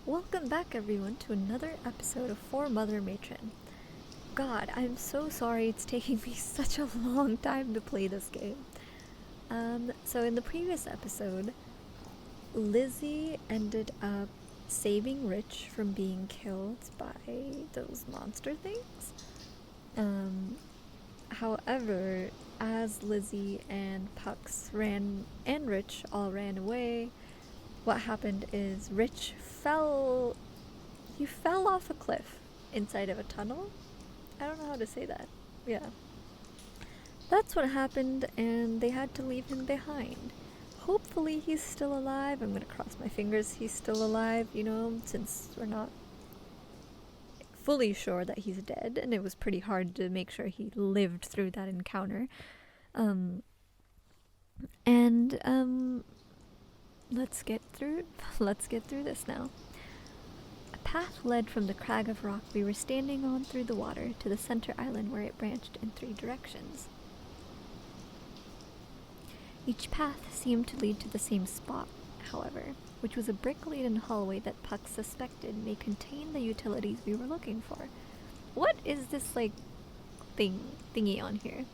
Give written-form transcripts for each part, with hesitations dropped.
Welcome back everyone to another episode of For Mother Matron. God, I'm so sorry it's taking me such a long time to play this game. So in the previous episode, Lizzy ended up saving Rich from being killed by those monster things. However, as Lizzy and Pux and Rich all ran away, what happened is Rich fell off a cliff inside of a tunnel. I don't know how to say that. Yeah. That's what happened, and they had to leave him behind. Hopefully he's still alive. I'm gonna cross my fingers he's still alive, since we're not fully sure that he's dead, and it was pretty hard to make sure he lived through that encounter. Let's get through this now. A path led from the crag of rock we were standing on through the water to the center island where it branched in 3 directions. Each path seemed to lead to the same spot, however, which was a brick-laden hallway that Puck suspected may contain the utilities we were looking for. What is this, thingy on here?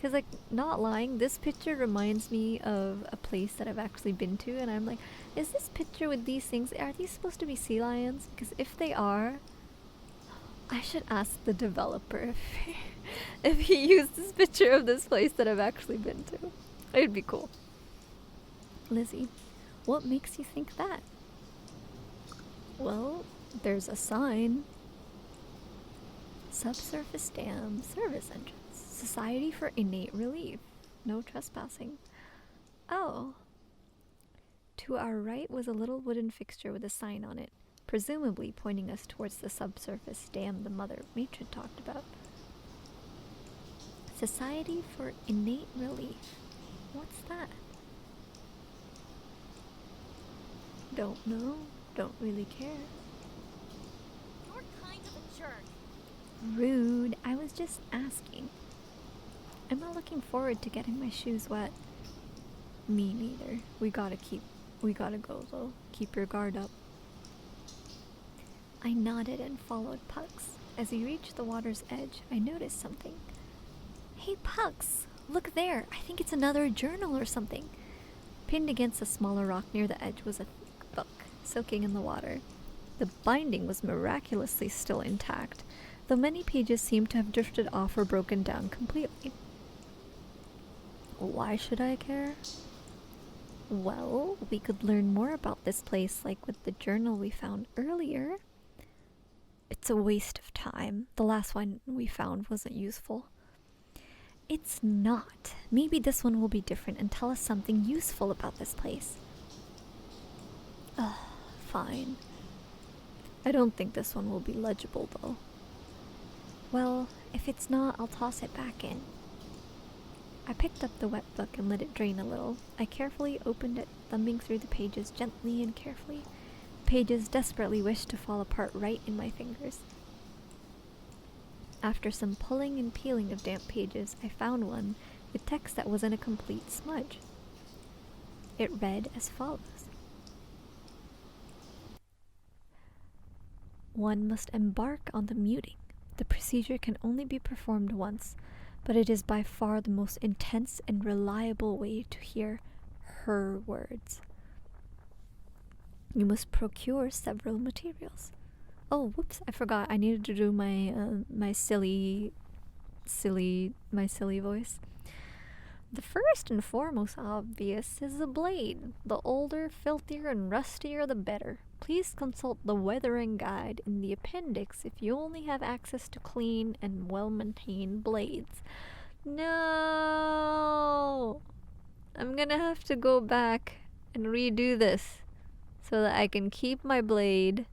Because, not lying, this picture reminds me of a place that I've actually been to, and I'm like, is this picture with these things, are these supposed to be sea lions? Because if they are, I should ask the developer if he used this picture of this place that I've actually been to. It'd be cool. Lizzy, what makes you think that? Well, there's a sign. Subsurface Dam Service Entrance. Society for Innate Relief. No trespassing. Oh. To our right was a little wooden fixture with a sign on it, presumably pointing us towards the subsurface dam the Mother Matron talked about. Society for Innate Relief. What's that? Don't know. Don't really care. You're kind of a jerk. Rude. I was just asking. I'm not looking forward to getting my shoes wet. Me neither. We gotta go though. Keep your guard up. I nodded and followed Pux. As we reached the water's edge, I noticed something. Hey Pux! Look there! I think it's another journal or something. Pinned against a smaller rock near the edge was a thick book, soaking in the water. The binding was miraculously still intact, though many pages seemed to have drifted off or broken down completely. Why should I care? Well, we could learn more about this place like with the journal we found earlier. It's a waste of time. The last one we found wasn't useful. It's not. Maybe this one will be different and tell us something useful about this place. Ugh, fine. I don't think this one will be legible though. Well, if it's not, I'll toss it back in. I picked up the wet book and let it drain a little. I carefully opened it, thumbing through the pages gently and carefully. The pages desperately wished to fall apart right in my fingers. After some pulling and peeling of damp pages, I found one with text that wasn't a complete smudge. It read as follows. One must embark on the muting. The procedure can only be performed once, but it is by far the most intense and reliable way to hear her words. You must procure several materials. Oh, whoops, I forgot. I needed to do my silly voice. The first and foremost obvious is the blade. The older, filthier, and rustier the better. Please consult the weathering guide in the appendix if you only have access to clean and well-maintained blades. No! I'm gonna have to go back and redo this so that I can keep my blade.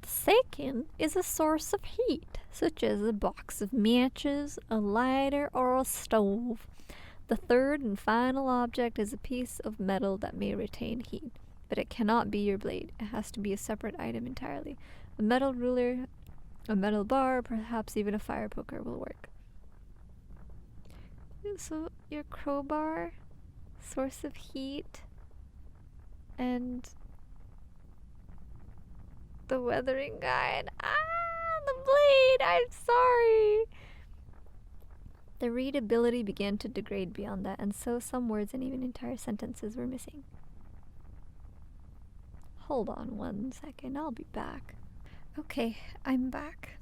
Second is a source of heat, such as a box of matches, a lighter, or a stove. The third and final object is a piece of metal that may retain heat, but it cannot be your blade. It has to be a separate item entirely. A metal ruler A metal bar, perhaps even a fire poker will work. So your crowbar, source of heat, and the weathering guide. The blade! I'm sorry! The readability began to degrade beyond that, and so some words and even entire sentences were missing. Hold on 1 second, I'll be back. Okay, I'm back.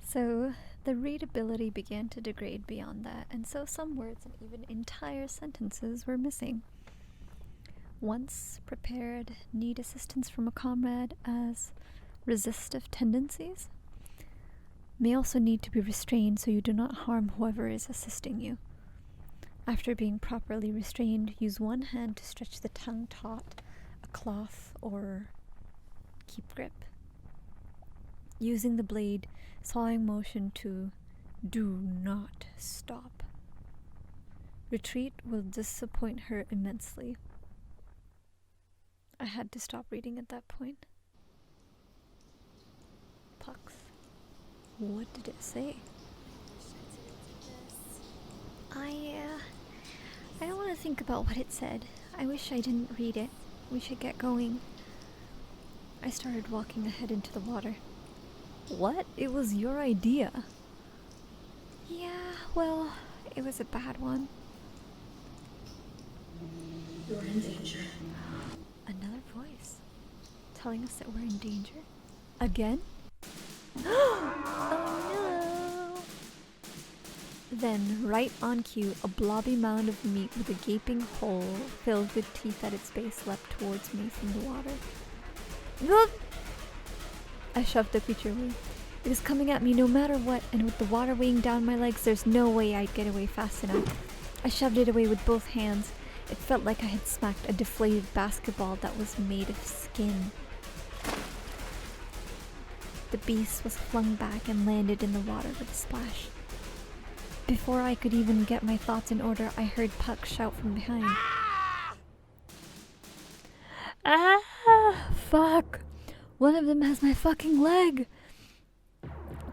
So, the readability began to degrade beyond that, and so some words and even entire sentences were missing. Once prepared, need assistance from a comrade as resistive tendencies. May also need to be restrained so you do not harm whoever is assisting you. After being properly restrained, use one hand to stretch the tongue taut, a cloth, or keep grip. Using the blade, sawing motion to do not stop. Retreat will disappoint her immensely. I had to stop reading at that point. Pux. What did it say? I don't want to think about what it said. I wish I didn't read it. We should get going. I started walking ahead into the water. What? It was your idea. Yeah, well, it was a bad one. You're in danger. Another voice telling us that we're in danger. Again? Oh no! Then, right on cue, a blobby mound of meat with a gaping hole filled with teeth at its base leapt towards me from the water. Whoop! I shoved the creature away. It was coming at me no matter what, and with the water weighing down my legs, there's no way I'd get away fast enough. I shoved it away with both hands. It felt like I had smacked a deflated basketball that was made of skin. The beast was flung back and landed in the water with a splash. Before I could even get my thoughts in order, I heard Pux shout from behind. Ah! Fuck! One of them has my fucking leg!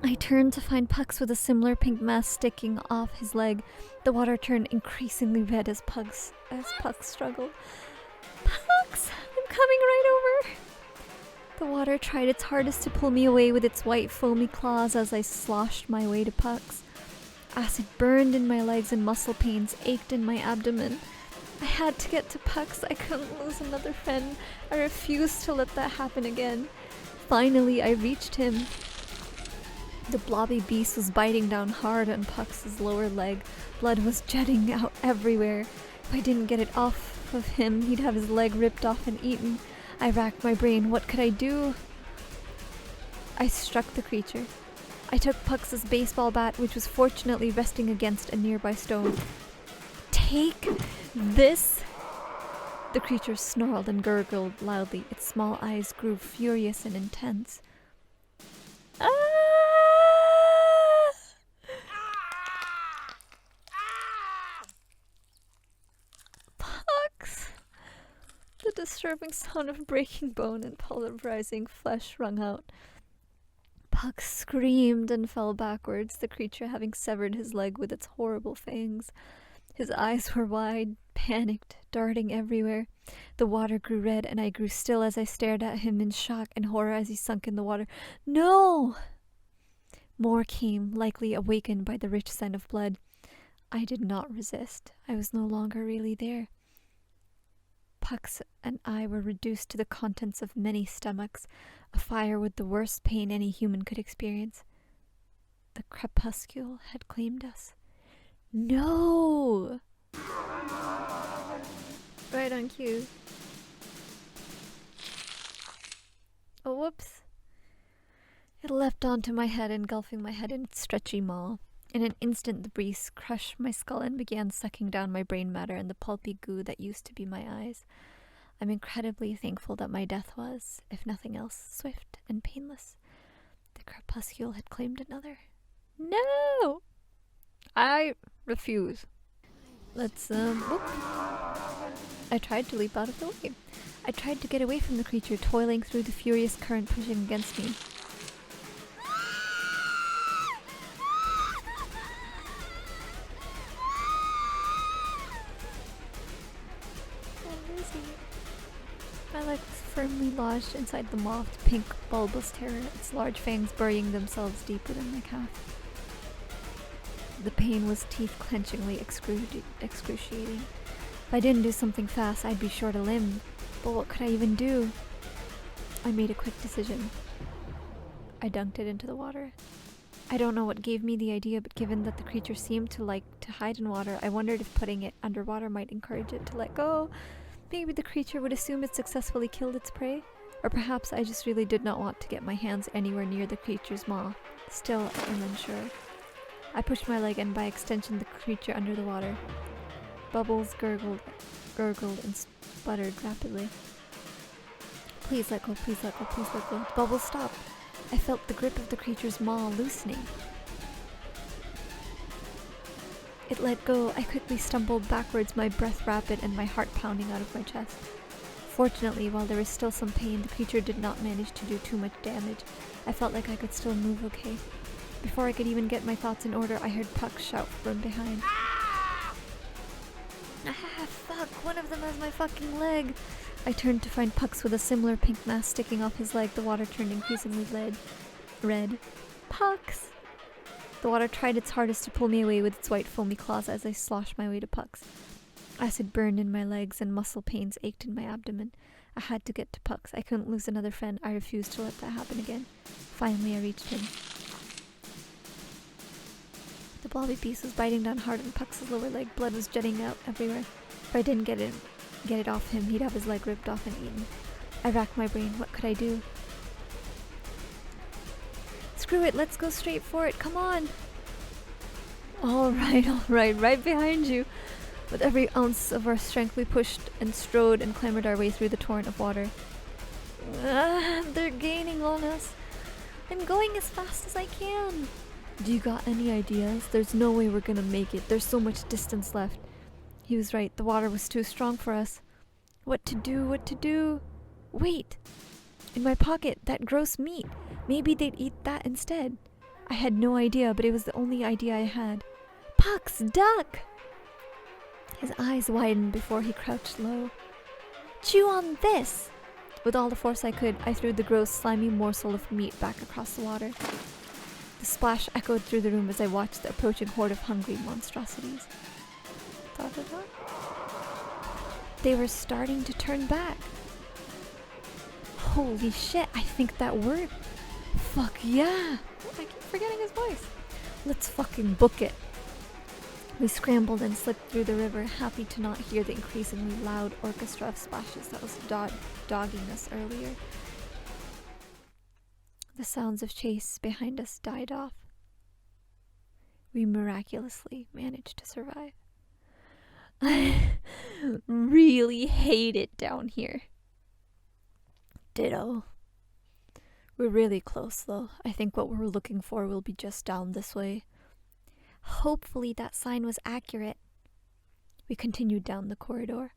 I turned to find Pux with a similar pink mass sticking off his leg. The water turned increasingly red as Pux struggled. Pux! I'm coming right over! The water tried its hardest to pull me away with its white foamy claws as I sloshed my way to Pux. Acid burned in my legs and muscle pains ached in my abdomen. I had to get to Pux. I couldn't lose another friend. I refused to let that happen again. Finally, I reached him. The blobby beast was biting down hard on Pux's lower leg. Blood was jetting out everywhere. If I didn't get it off of him, he'd have his leg ripped off and eaten. I racked my brain. What could I do? I struck the creature. I took Pux's baseball bat, which was fortunately resting against a nearby stone. Take this! The creature snarled and gurgled loudly. Its small eyes grew furious and intense. Ah! Pux! The disturbing sound of breaking bone and pulverizing flesh rung out. Pux screamed and fell backwards, the creature having severed his leg with its horrible fangs. His eyes were wide, panicked, darting everywhere. The water grew red, and I grew still as I stared at him in shock and horror as he sunk in the water. No! More came, likely awakened by the rich scent of blood. I did not resist. I was no longer really there. Pux and I were reduced to the contents of many stomachs, a fire with the worst pain any human could experience. The Crepuscule had claimed us. No! Right on cue. Oh, whoops. It leapt onto my head, engulfing my head in its stretchy maw. In an instant, the beast crushed my skull and began sucking down my brain matter and the pulpy goo that used to be my eyes. I'm incredibly thankful that my death was, if nothing else, swift and painless. The Crepuscule had claimed another. No! I refuse. Let's, whoop. I tried to leap out of the way. I tried to get away from the creature, toiling through the furious current pushing against me. Oh, Lizzy. My leg was firmly lodged inside the moth's pink, bulbous terror, its large fangs burying themselves deep within my calf. The pain was teeth-clenchingly excruciating. If I didn't do something fast, I'd be short a limb. But what could I even do? I made a quick decision. I dunked it into the water. I don't know what gave me the idea, but given that the creature seemed to like to hide in water, I wondered if putting it underwater might encourage it to let go. Maybe the creature would assume it successfully killed its prey. Or perhaps I just really did not want to get my hands anywhere near the creature's maw. Still, I'm unsure. I pushed my leg and by extension the creature under the water. Bubbles gurgled and sputtered rapidly. Please let go, please let go, please let go. The bubbles stopped. I felt the grip of the creature's maw loosening. It let go. I quickly stumbled backwards, my breath rapid and my heart pounding out of my chest. Fortunately, while there was still some pain, the creature did not manage to do too much damage. I felt like I could still move okay. Before I could even get my thoughts in order, I heard Pux shout from behind. Ah, fuck, one of them has my fucking leg. I turned to find Pux with a similar pink mass sticking off his leg. The water turned increasingly red. Pux! The water tried its hardest to pull me away with its white foamy claws as I sloshed my way to Pux. Acid burned in my legs and muscle pains ached in my abdomen. I had to get to Pux. I couldn't lose another friend. I refused to let that happen again. Finally, I reached him. The blobby beast was biting down hard on Pux's lower leg. Blood was jetting out everywhere. If I didn't get it off him, he'd have his leg ripped off and eaten. I racked my brain. What could I do? Screw it, let's go straight for it. Come on! Alright, right behind you. With every ounce of our strength, we pushed and strode and clambered our way through the torrent of water. They're gaining on us. I'm going as fast as I can. Do you got any ideas? There's no way we're gonna make it. There's so much distance left. He was right. The water was too strong for us. What to do? Wait! In my pocket, that gross meat. Maybe they'd eat that instead. I had no idea, but it was the only idea I had. Pux, duck! His eyes widened before he crouched low. Chew on this! With all the force I could, I threw the gross, slimy morsel of meat back across the water. The splash echoed through the room as I watched the approaching horde of hungry monstrosities. Da-da-da. They were starting to turn back. Holy shit, I think that worked. Fuck yeah! I keep forgetting his voice. Let's fucking book it. We scrambled and slipped through the river, happy to not hear the increasingly loud orchestra of splashes that was dogging us earlier. The sounds of chase behind us died off. We miraculously managed to survive. I really hate it down here. Ditto. We're really close though. I think what we're looking for will be just down this way. Hopefully that sign was accurate. We continued down the corridor.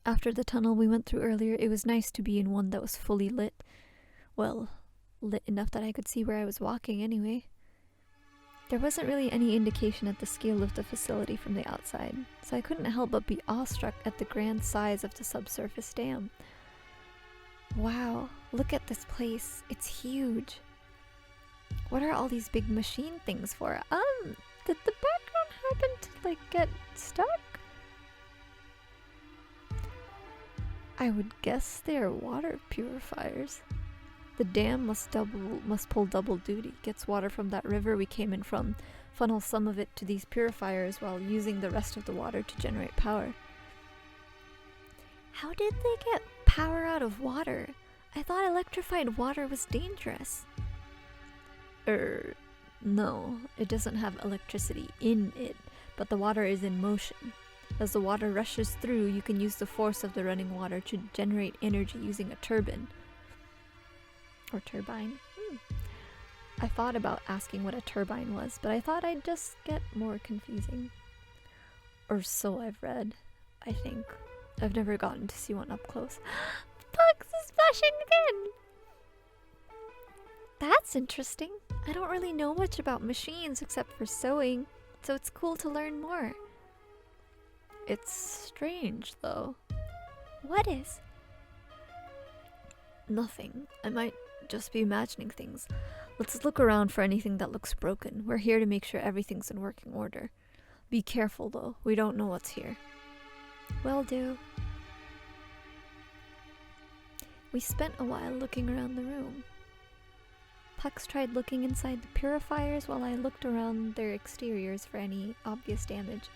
After the tunnel we went through earlier, it was nice to be in one that was fully lit. Well, lit enough that I could see where I was walking anyway. There wasn't really any indication at the scale of the facility from the outside, so I couldn't help but be awestruck at the grand size of the subsurface dam. Wow, look at this place. It's huge. What are all these big machine things for? Did the background happen to, get stuck? I would guess they are water purifiers. The dam must pull double duty. Gets water from that river we came in from, funnels some of it to these purifiers while using the rest of the water to generate power. How did they get power out of water? I thought electrified water was dangerous. No, it doesn't have electricity in it, but the water is in motion. As the water rushes through, you can use the force of the running water to generate energy using a turbine. Or turbine. I thought about asking what a turbine was, but I thought I'd just get more confusing. Or so I've read. I think. I've never gotten to see one up close. Pux is flashing again! That's interesting. I don't really know much about machines except for sewing, so it's cool to learn more. It's strange, though. What is? Nothing. I might just be imagining things. Let's look around for anything that looks broken. We're here to make sure everything's in working order. Be careful, though. We don't know what's here. Will do. We spent a while looking around the room. Pux tried looking inside the purifiers while I looked around their exteriors for any obvious damage.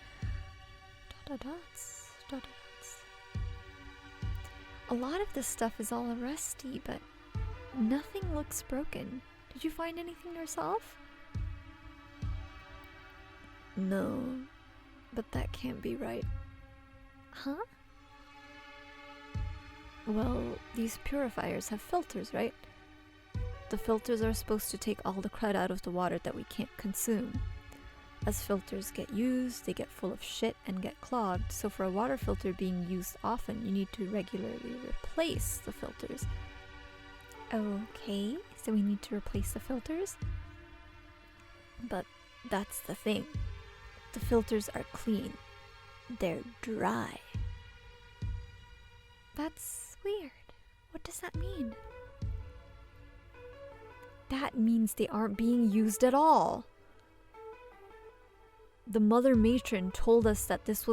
Dot-dot-dots, dot-dot-dots. A lot of this stuff is all rusty, but nothing looks broken. Did you find anything yourself? No, but that can't be right. Huh? Well, these purifiers have filters, right? The filters are supposed to take all the crud out of the water that we can't consume. As filters get used, they get full of shit and get clogged, so for a water filter being used often, you need to regularly replace the filters. Okay, so we need to replace the filters? But that's the thing. The filters are clean. They're dry. That's weird. What does that mean? That means they aren't being used at all. The Mother Matron told us that this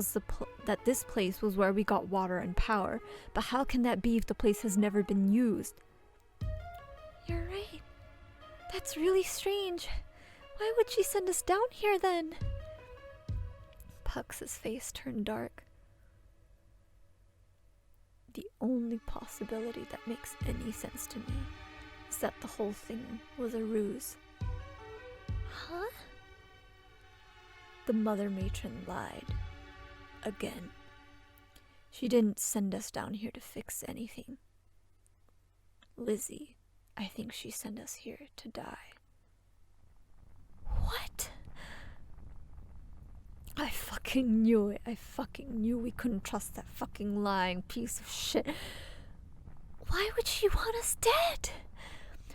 place was where we got water and power, but how can that be if the place has never been used? You're right. That's really strange. Why would she send us down here then? Pux's face turned dark. The only possibility that makes any sense to me is that the whole thing was a ruse. Huh? The Mother Matron lied. Again. She didn't send us down here to fix anything. Lizzy, I think she sent us here to die. What? I fucking knew it. I fucking knew we couldn't trust that fucking lying piece of shit. Why would she want us dead?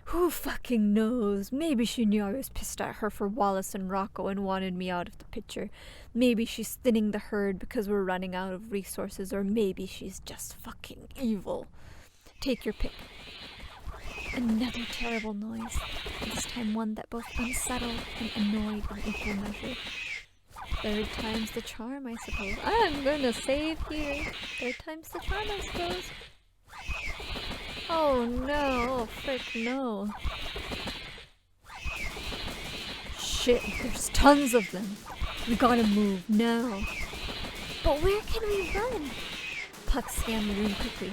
Who fucking knows? Maybe she knew I was pissed at her for Wallace and Rocco and wanted me out of the picture. Maybe she's thinning the herd because we're running out of resources, or maybe she's just fucking evil. Take your pick. Another terrible noise. This time one that both unsettled and annoyed in equal measure. Third time's the charm, I suppose. I'm gonna save here. Third time's the charm, I suppose. Oh no, oh frick no. Shit, there's tons of them. We gotta move now. But where can we run? Pux scanned the room quickly.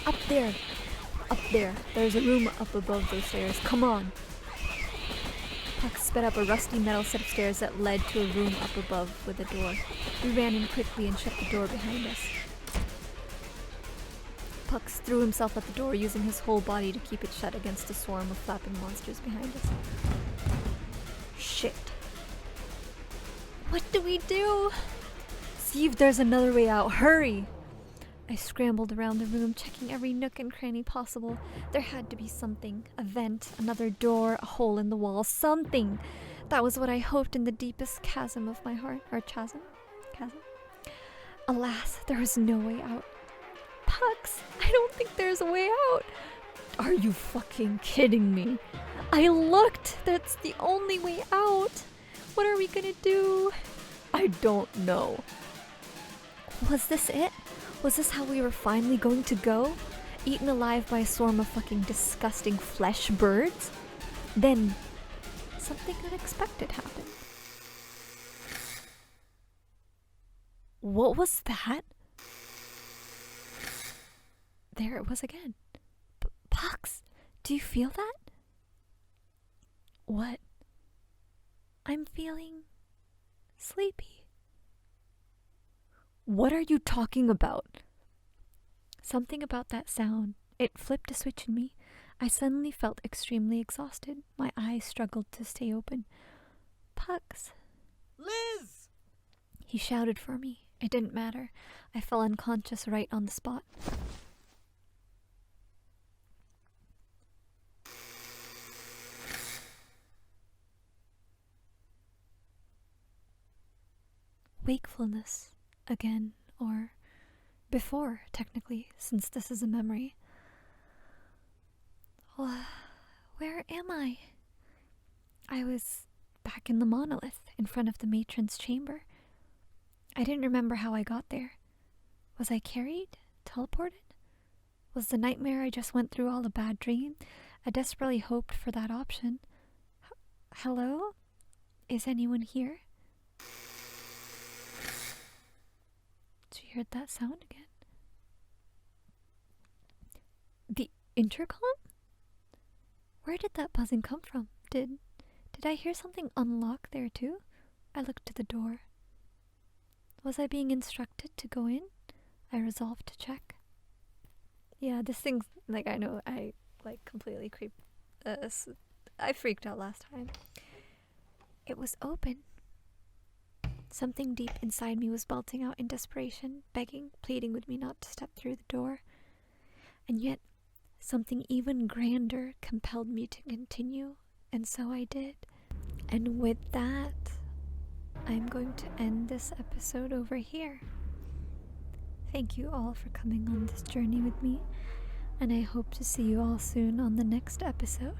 Up there. Up there. There's a room up above those stairs. Come on. Pux sped up a rusty metal set of stairs that led to a room up above with a door. We ran in quickly and shut the door behind us. Pux threw himself at the door, using his whole body to keep it shut against a swarm of flapping monsters behind us. Shit. What do we do? See if there's another way out. Hurry! I scrambled around the room, checking every nook and cranny possible. There had to be something. A vent, another door, a hole in the wall, something. That was what I hoped in the deepest chasm of my heart. Or chasm? Chasm? Alas, there was no way out. Pux, I don't think there's a way out. Are you fucking kidding me? I looked. That's the only way out. What are we gonna do? I don't know. Was this it? Was this how we were finally going to go? Eaten alive by a swarm of fucking disgusting flesh birds? Then, something unexpected happened. What was that? There it was again. Pux, do you feel that? What? I'm feeling sleepy. What are you talking about? Something about that sound. It flipped a switch in me. I suddenly felt extremely exhausted. My eyes struggled to stay open. Pux. Liz! He shouted for me. It didn't matter. I fell unconscious right on the spot. Wakefulness again, or before, technically, since this is a memory. Where am I? I was back in the monolith, in front of the matron's chamber. I didn't remember how I got there. Was I carried? Teleported? Was the nightmare I just went through all a bad dream? I desperately hoped for that option. Hello? Is anyone here? Did you hear that sound again? The intercom? Where did that buzzing come from? Did I hear something unlock there too? I looked to the door. Was I being instructed to go in? I resolved to check. Yeah, this thing's like, I know I like completely I freaked out last time. It was open. Something deep inside me was belting out in desperation, begging, pleading with me not to step through the door. And yet, something even grander compelled me to continue, and so I did. And with that, I'm going to end this episode over here. Thank you all for coming on this journey with me, and I hope to see you all soon on the next episode.